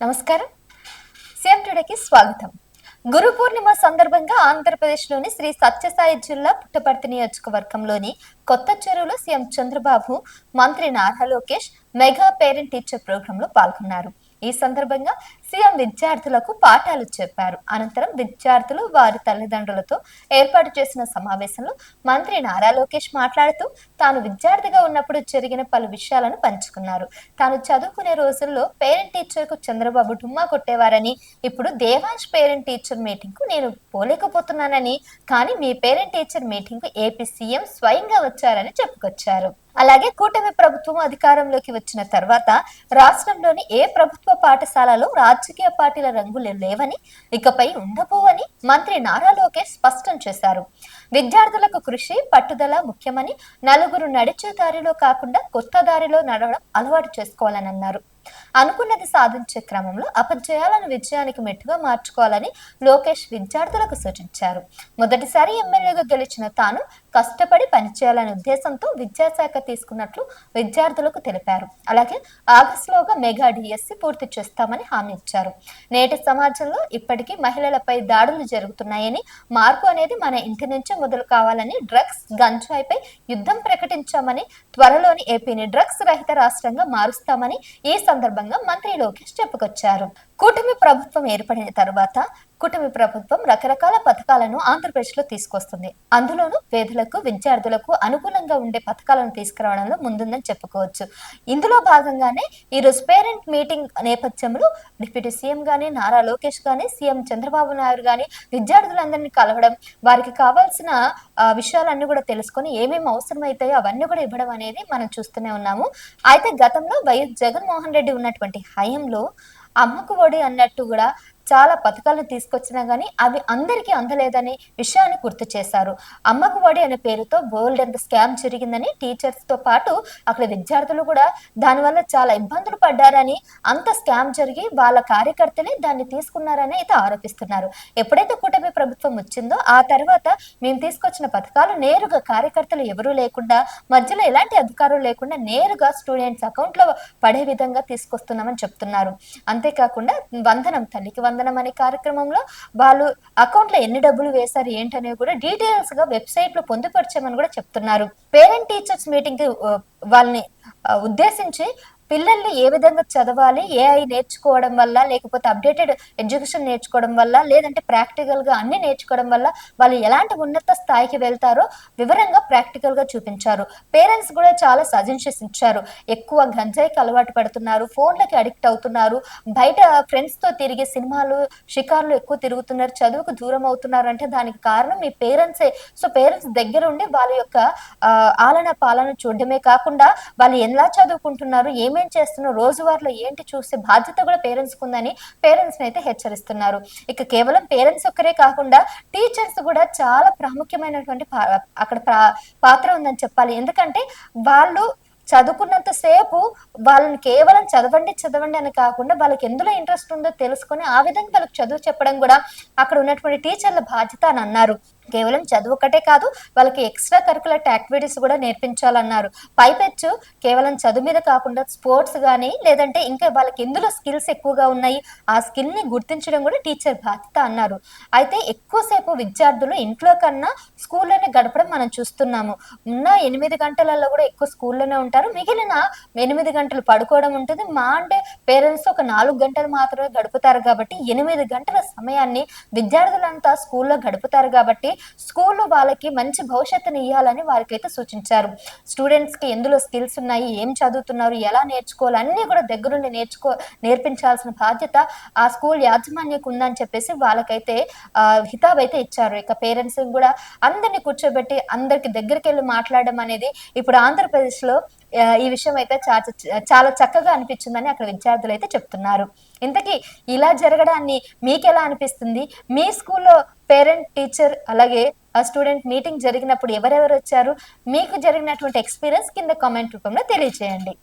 నమస్కారం. సీఎం టుడేకి స్వాగతం. గురు పూర్ణిమ సందర్భంగా ఆంధ్రప్రదేశ్లోని శ్రీ సత్యసాయి జిల్లా పుట్టపర్తి నియోజకవర్గంలోని కొత్త చెరువులో సీఎం చంద్రబాబు, మంత్రి Nara Lokesh mega parent teacher ప్రోగ్రాంలో పాల్గొన్నారు. ఈ సందర్భంగా సీఎం విద్యార్థులకు పాఠాలు చెప్పారు. అనంతరం విద్యార్థులు వారి తల్లిదండ్రులతో ఏర్పాటు చేసిన సమావేశంలో మంత్రి నారా లోకేష్ మాట్లాడుతూ తాను విద్యార్థిగా ఉన్నప్పుడు జరిగిన పలు విషయాలను పంచుకున్నారు. తాను చదువుకునే రోజుల్లో పేరెంట్ టీచర్ కు చంద్రబాబు డుమ్మా కొట్టేవారని, ఇప్పుడు దేవాంశ్ పేరెంట్ టీచర్ మీటింగ్ కు నేను పోలేకపోతున్నానని, కానీ మీ పేరెంట్ టీచర్ మీటింగ్ కు ఏపీ సీఎం స్వయంగా వచ్చారని చెప్పుకొచ్చారు. అలాగే కూటమి ప్రభుత్వం అధికారంలోకి వచ్చిన తర్వాత రాష్ట్రంలోని ఏ ప్రభుత్వ పాఠశాలలో రాజకీయ పార్టీల రంగులు లేవని, ఇకపై ఉండబోవని మంత్రి నారా లోకేష్ స్పష్టం చేశారు. విద్యార్థులకు కృషి, పట్టుదల ముఖ్యమని, నలుగురు నడిచే దారిలో కాకుండా కొత్త దారిలో నడవడం అలవాటు చేసుకోవాలని అన్నారు. అనుకున్నది సాధించే క్రమంలో అపజయాలను విజయానికి మెట్టుగా మార్చుకోవాలని లోకేష్ విద్యార్థులకు సూచించారు. మొదటిసారి ఎమ్మెల్యేగా గెలిచిన తాను కష్టపడి పనిచేయాలనే ఉద్దేశంతో విద్యాశాఖ తీసుకున్నట్లు విద్యార్థులకు తెలిపారు. అలాగే ఆగస్టులోగా మెగా డిఎస్సి పూర్తి చేస్తామని హామీ ఇచ్చారు. నేటి సమాజంలో ఇప్పటికీ మహిళలపై దాడులు జరుగుతున్నాయని, మార్పు అనేది మన ఇంటి నుంచే మొదలు కావాలని, డ్రగ్స్, గంజాయిపై యుద్ధం ప్రకటించామని, త్వరలోని ఏపీని డ్రగ్స్ రహిత రాష్ట్రంగా మారుస్తామని ఈ సందర్భంగా మంత్రి లోకేష్ చెప్పుకొచ్చారు. కూటమి ప్రభుత్వం ఏర్పడిన తర్వాత కూటమి ప్రభుత్వం రకరకాల పథకాలను ఆంధ్రప్రదేశ్ లో తీసుకొస్తుంది. అందులోనూ పేదలకు, విద్యార్థులకు అనుకూలంగా ఉండే పథకాలను తీసుకురావడంలో ముందుందని చెప్పుకోవచ్చు. ఇందులో భాగంగానే ఈ రోజు పేరెంట్ మీటింగ్ నేపథ్యంలో డిప్యూటీ సీఎం గానీ, నారా లోకేష్ గానీ, సీఎం చంద్రబాబు నాయుడు గానీ విద్యార్థులందరినీ కలవడం, వారికి కావాల్సిన విషయాలన్నీ కూడా తెలుసుకొని ఏమేమి అవసరమైతాయో అవన్నీ కూడా ఇవ్వడం అనేది మనం చూస్తూనే ఉన్నాము. అయితే గతంలో వైఎస్ జగన్మోహన్ రెడ్డి ఉన్నటువంటి హయాంలో అమ్మకు ఒడి అన్నట్టు కూడా చాలా పథకాలను తీసుకొచ్చినా గానీ అవి అందరికీ అందలేదని విషయాన్ని గుర్తు చేశారు. అమ్మకు ఒడి అనే పేరుతో బోల్డ్ అంత స్కామ్ జరిగిందని, టీచర్స్ తో పాటు అక్కడ విద్యార్థులు కూడా దానివల్ల చాలా ఇబ్బందులు పడ్డారని, అంత స్కామ్ జరిగి వాళ్ళ కార్యకర్తలే దాన్ని తీసుకున్నారని అయితే ఆరోపిస్తున్నారు. ఎప్పుడైతే కూటమి ప్రభుత్వం వచ్చిందో ఆ తర్వాత మేము తీసుకొచ్చిన పథకాలు నేరుగా కార్యకర్తలు ఎవరూ లేకుండా, మధ్యలో ఎలాంటి అధికారులు లేకుండా నేరుగా స్టూడెంట్స్ అకౌంట్ లో పడే విధంగా తీసుకొస్తున్నామని చెప్తున్నారు. అంతేకాకుండా వందనం, తల్లికి వందనం అనే కార్యక్రమంలో వాళ్ళు అకౌంట్ లో ఎన్ని డబ్బులు వేశారు ఏంటనేవి కూడా డీటెయిల్స్ గా వెబ్సైట్ లో పొందుపరచమని కూడా చెప్తున్నారు. పేరెంట్ టీచర్స్ మీటింగ్ వాళ్ళని ఉద్దేశించి పిల్లల్ని ఏ విధంగా చదవాలి, ఏఐ నేర్చుకోవడం వల్ల, లేకపోతే అప్డేటెడ్ ఎడ్యుకేషన్ నేర్చుకోవడం వల్ల, లేదంటే ప్రాక్టికల్ గా అన్ని నేర్చుకోవడం వల్ల వాళ్ళు ఎలాంటి ఉన్నత స్థాయికి వెళ్తారో వివరంగా ప్రాక్టికల్ గా చూపించారు. పేరెంట్స్ కూడా చాలా సజెషన్స్ ఇచ్చారు. ఎక్కువ గంజాయికి అలవాటు పడుతున్నారు, ఫోన్లకి అడిక్ట్ అవుతున్నారు, బయట ఫ్రెండ్స్ తో తిరిగి సినిమాలు, షికార్లు ఎక్కువ తిరుగుతున్నారు, చదువుకు దూరం అవుతున్నారు అంటే దానికి కారణం మీ పేరెంట్సే. సో పేరెంట్స్ దగ్గర ఉండి వాళ్ళ యొక్క ఆలన పాలన చూడడమే కాకుండా వాళ్ళు ఎలా చదువుకుంటున్నారు, ఏమేం చేస్తున్నారు, రోజువారీలో ఏంటి చూసే బాధ్యత కూడా పేరెంట్స్ ఉందని పేరెంట్స్ అయితే హెచ్చరిస్తున్నారు. ఇక కేవలం పేరెంట్స్ ఒక్కరే కాకుండా టీచర్స్ కూడా చాలా ప్రాముఖ్యమైనటువంటి అక్కడ పాత్ర ఉందని చెప్పాలి. ఎందుకంటే వాళ్ళు చదువుకున్నంత సేపు వాళ్ళని కేవలం చదవండి చదవండి అని కాకుండా వాళ్ళకి ఎందులో ఇంట్రెస్ట్ ఉందో తెలుసుకొని ఆ విధంగా వాళ్ళకి చదువు చెప్పడం కూడా అక్కడ ఉన్నటువంటి టీచర్ల బాధ్యత అని అన్నారు. కేవలం చదువు ఒకటే కాదు, వాళ్ళకి ఎక్స్ట్రా కరికులర్ యాక్టివిటీస్ కూడా నేర్పించాలన్నారు. పైపెచ్చు కేవలం చదువు మీద కాకుండా స్పోర్ట్స్ కానీ, లేదంటే ఇంకా వాళ్ళకి ఎందులో స్కిల్స్ ఎక్కువగా ఉన్నాయి ఆ స్కిల్ ని గుర్తించడం కూడా టీచర్ బాధ్యత అన్నారు. అయితే ఎక్కువసేపు విద్యార్థులు ఇంట్లో కన్నా స్కూల్లోనే గడపడం మనం చూస్తున్నాము. ఉన్న 8 గంటలలో కూడా ఎక్కువ స్కూల్లోనే ఉంటారు, మిగిలిన 8 గంటలు పడుకోవడం ఉంటుంది. మా అంటే పేరెంట్స్ ఒక 4 గంటలు మాత్రమే గడుపుతారు కాబట్టి 8 గంటల సమయాన్ని విద్యార్థులంతా స్కూల్లో గడుపుతారు కాబట్టి స్కూల్లో వాళ్ళకి మంచి భవిష్యత్తుని ఇవ్వాలని వారికైతే సూచించారు. స్టూడెంట్స్ కి ఎందులో స్కిల్స్ ఉన్నాయి, ఏం చదువుతున్నారు, ఎలా నేర్చుకోవాలి అన్ని కూడా దగ్గరుండి నేర్పించాల్సిన బాధ్యత ఆ స్కూల్ యాజమాన్యకు ఉందని చెప్పేసి వాళ్ళకైతే హితాబ్ అయితే ఇచ్చారు. ఇక పేరెంట్స్ కూడా అందరినీ కూర్చోబెట్టి అందరికి దగ్గరికి వెళ్ళి మాట్లాడడం అనేది ఇప్పుడు ఆంధ్రప్రదేశ్ లో ఈ విషయం అయితే చాలా చక్కగా అనిపించిందని అక్కడ విద్యార్థులు అయితే చెప్తున్నారు. ఇంతకీ ఇలా జరగడాన్ని మీకెలా అనిపిస్తుంది? మీ స్కూల్లో పేరెంట్ టీచర్ అలాగే ఆ స్టూడెంట్ మీటింగ్ జరిగినప్పుడు ఎవరెవరు వచ్చారు? మీకు జరిగినటువంటి ఎక్స్పీరియన్స్ కింద కామెంట్ రూపంలో తెలియజేయండి.